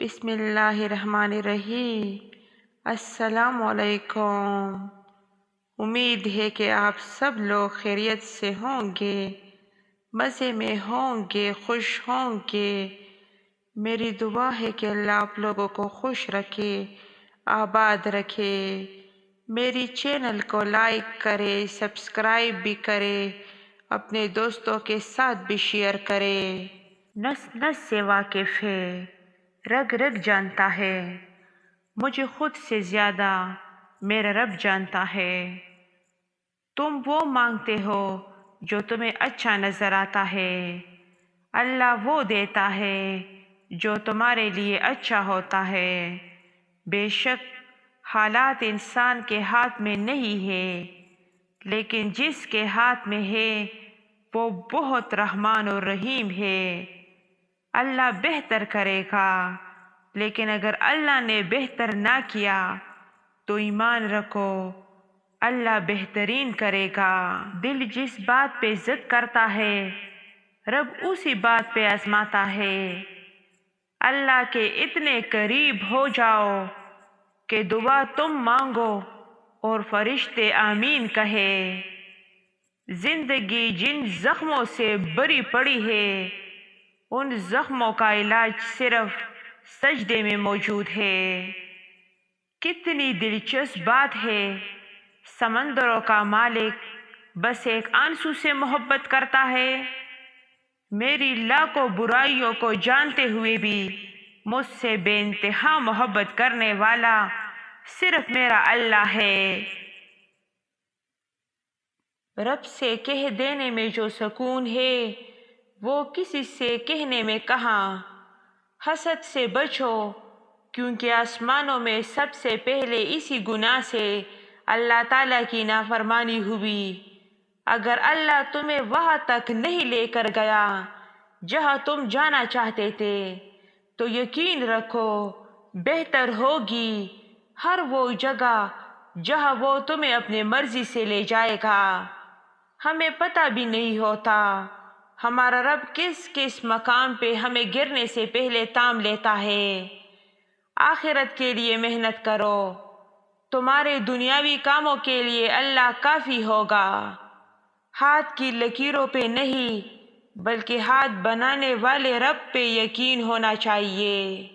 بسم اللہ الرحمن الرحیم۔ السلام علیکم۔ امید ہے کہ آپ سب لوگ خیریت سے ہوں گے، مزے میں ہوں گے، خوش ہوں گے۔ میری دعا ہے کہ اللہ آپ لوگوں کو خوش رکھے، آباد رکھے۔ میری چینل کو لائک کرے، سبسکرائب بھی کرے، اپنے دوستوں کے ساتھ بھی شیئر کرے۔ نس نس سے واقف ہے، رگ رگ جانتا ہے، مجھے خود سے زیادہ میرا رب جانتا ہے۔ تم وہ مانگتے ہو جو تمہیں اچھا نظر آتا ہے، اللہ وہ دیتا ہے جو تمہارے لیے اچھا ہوتا ہے۔ بے شک حالات انسان کے ہاتھ میں نہیں ہے، لیکن جس کے ہاتھ میں ہے وہ بہت رحمان اور رحیم ہے۔ اللہ بہتر کرے گا، لیکن اگر اللہ نے بہتر نہ کیا تو ایمان رکھو اللہ بہترین کرے گا۔ دل جس بات پہ ضد کرتا ہے رب اسی بات پہ آزماتا ہے۔ اللہ کے اتنے قریب ہو جاؤ کہ دعا تم مانگو اور فرشتے آمین کہے۔ زندگی جن زخموں سے بری پڑی ہے ان زخموں کا علاج صرف سجدے میں موجود ہے۔ کتنی دلچسپ بات ہے، سمندروں کا مالک بس ایک آنسو سے محبت کرتا ہے۔ میری لاکھوں برائیوں کو جانتے ہوئے بھی مجھ سے بے انتہا محبت کرنے والا صرف میرا اللہ ہے۔ رب سے کہہ دینے میں جو سکون ہے وہ کسی سے کہنے میں کہاں۔ حسد سے بچو، کیونکہ آسمانوں میں سب سے پہلے اسی گناہ سے اللہ تعالیٰ کی نافرمانی ہوئی۔ اگر اللہ تمہیں وہاں تک نہیں لے کر گیا جہاں تم جانا چاہتے تھے تو یقین رکھو بہتر ہوگی ہر وہ جگہ جہاں وہ تمہیں اپنے مرضی سے لے جائے گا۔ ہمیں پتہ بھی نہیں ہوتا ہمارا رب کس کس مقام پہ ہمیں گرنے سے پہلے تام لیتا ہے۔ آخرت کے لیے محنت کرو، تمہارے دنیاوی کاموں کے لیے اللہ کافی ہوگا۔ ہاتھ کی لکیروں پہ نہیں بلکہ ہاتھ بنانے والے رب پہ یقین ہونا چاہیے۔